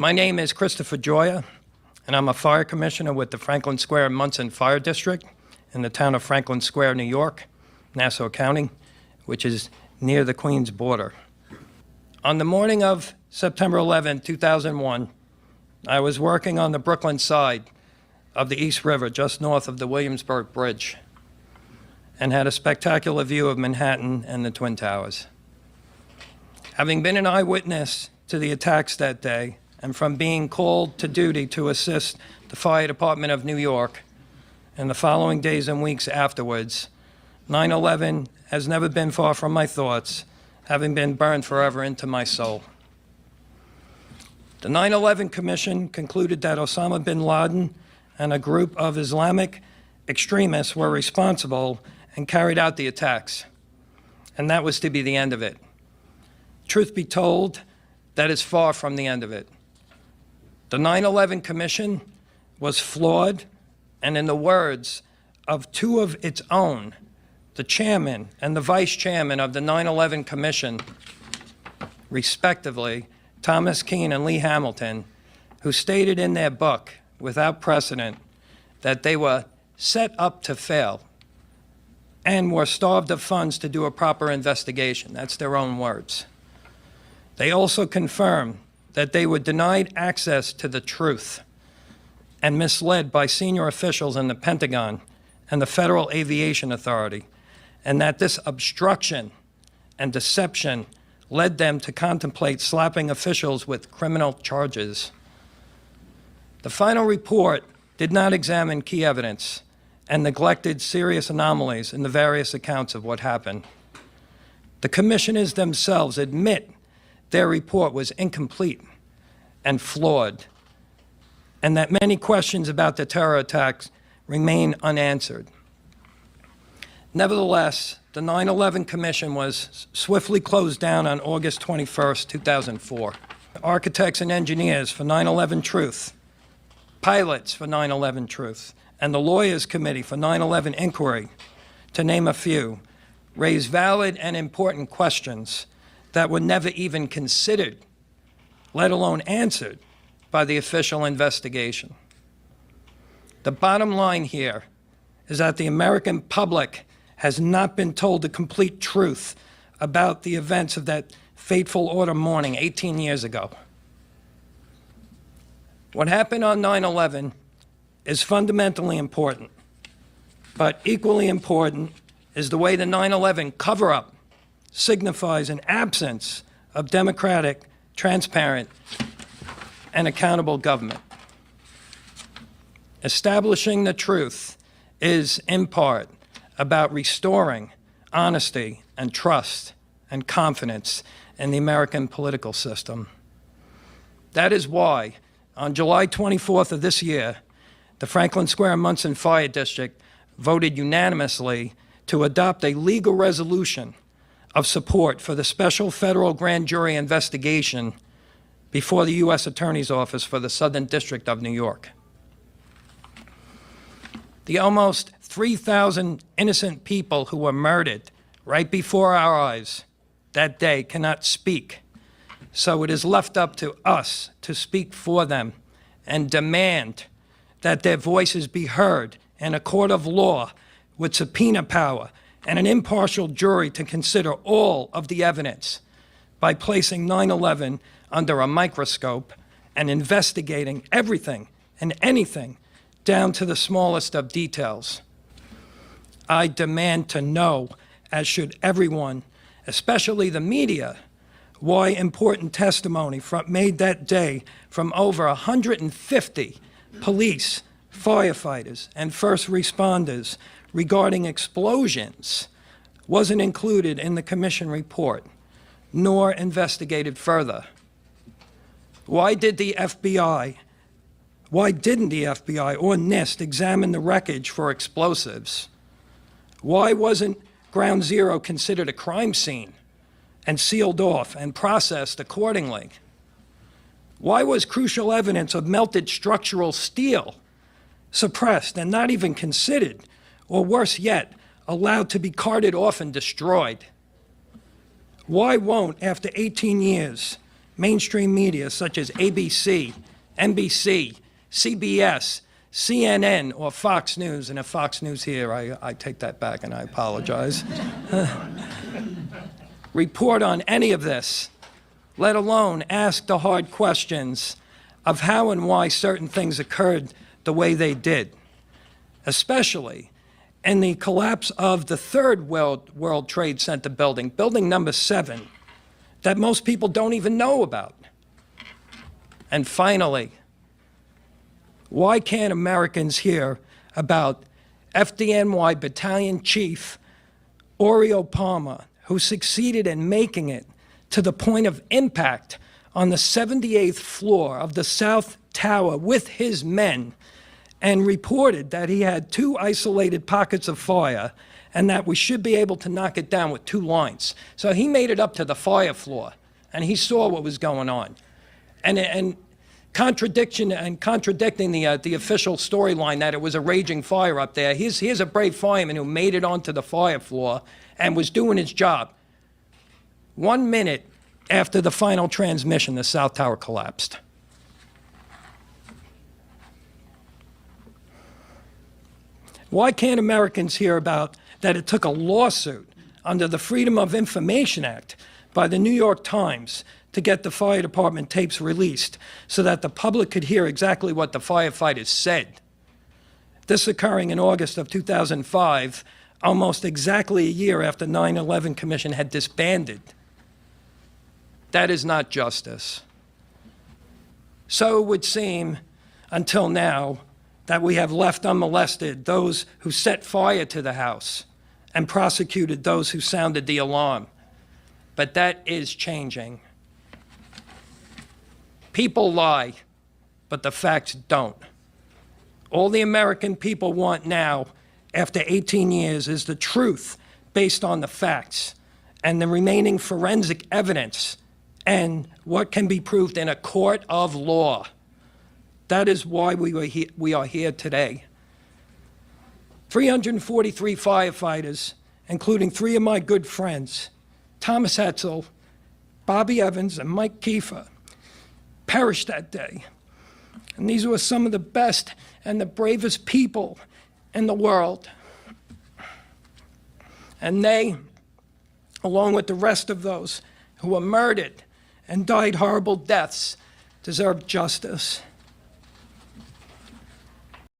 My name is Christopher Gioia, and I'm a fire commissioner with the Franklin Square Munson Fire District in the town of Franklin Square, New York, Nassau County, which is near the Queens border. On the morning of September 11, 2001, I was working on the Brooklyn side of the East River, just north of the Williamsburg Bridge, and had a spectacular view of Manhattan and the Twin Towers. Having been an eyewitness to the attacks that day, and from being called to duty to assist the Fire Department of New York in the following days and weeks afterwards, 9/11 has never been far from my thoughts, having been burned forever into my soul. The 9/11 Commission concluded that Osama bin Laden and a group of Islamic extremists were responsible and carried out the attacks, and that was to be the end of it. Truth be told, that is far from the end of it. The 9/11 Commission was flawed, and in the words of two of its own, the chairman and the vice chairman of the 9/11 Commission, respectively, Thomas Keane and Lee Hamilton, who stated in their book, without precedent, that they were set up to fail and were starved of funds to do a proper investigation. That's their own words. They also confirmed that they were denied access to the truth and misled by senior officials in the Pentagon and the Federal Aviation Authority, and that this obstruction and deception led them to contemplate slapping officials with criminal charges. The final report did not examine key evidence and neglected serious anomalies in the various accounts of what happened. The commissioners themselves admit their report was incomplete and flawed, and that many questions about the terror attacks remain unanswered. Nevertheless, the 9/11 Commission was swiftly closed down on August 21st, 2004. Architects and engineers for 9/11 Truth, pilots for 9/11 Truth, and the Lawyers Committee for 9/11 Inquiry, to name a few, raised valid and important questions that were never even considered, let alone answered, by the official investigation. The bottom line here is that the American public has not been told the complete truth about the events of that fateful autumn morning 18 years ago. What happened on 9/11 is fundamentally important, but equally important is the way the 9/11 cover-up signifies an absence of democratic, transparent, and accountable government. Establishing the truth is, in part, about restoring honesty and trust and confidence in the American political system. That is why, on July 24th of this year, the Franklin Square Munson Fire District voted unanimously to adopt a legal resolution of support for the special federal grand jury investigation before the U.S. Attorney's Office for the Southern District of New York. The almost 3,000 innocent people who were murdered right before our eyes that day cannot speak, so it is left up to us to speak for them and demand that their voices be heard in a court of law with subpoena power and an impartial jury to consider all of the evidence by placing 9/11 under a microscope and investigating everything and anything down to the smallest of details. I demand to know, as should everyone, especially the media, why important testimony made that day from over 150 police, firefighters, and first responders regarding explosions wasn't included in the commission report, nor investigated further. Why didn't the FBI or NIST examine the wreckage for explosives? Why wasn't Ground Zero considered a crime scene and sealed off and processed accordingly? Why was crucial evidence of melted structural steel suppressed and not even considered, or worse yet, allowed to be carted off and destroyed? Why won't, after 18 years, mainstream media such as ABC, NBC, CBS, CNN, or Fox News, and if Fox News here, I take that back and I apologize, report on any of this, let alone ask the hard questions of how and why certain things occurred the way they did, especially in the collapse of the third World Trade Center building, building number 7, that most people don't even know about. And finally, why can't Americans hear about FDNY Battalion Chief Oreo Palmer, who succeeded in making it to the point of impact on the 78th floor of the South Tower with his men, and reported that he had 2 isolated pockets of fire and that we should be able to knock it down with 2 lines. So he made it up to the fire floor, and he saw what was going on. And contradicting the official storyline that it was a raging fire up there, here's a brave fireman who made it onto the fire floor and was doing his job. 1 minute after the final transmission, the South Tower collapsed. Why can't Americans hear about that it took a lawsuit under the Freedom of Information Act by the New York Times to get the fire department tapes released so that the public could hear exactly what the firefighters said? This occurring in August of 2005, almost exactly a year after 9/11 Commission had disbanded. That is not justice. So it would seem, until now, that we have left unmolested those who set fire to the house and prosecuted those who sounded the alarm. But that is changing. People lie, but the facts don't. All the American people want now, after 18 years, is the truth based on the facts and the remaining forensic evidence and what can be proved in a court of law. That is why we are here today. 343 firefighters, including 3 of my good friends, Thomas Hetzel, Bobby Evans, and Mike Kiefer, perished that day. And these were some of the best and the bravest people in the world. And they, along with the rest of those who were murdered and died horrible deaths, deserve justice.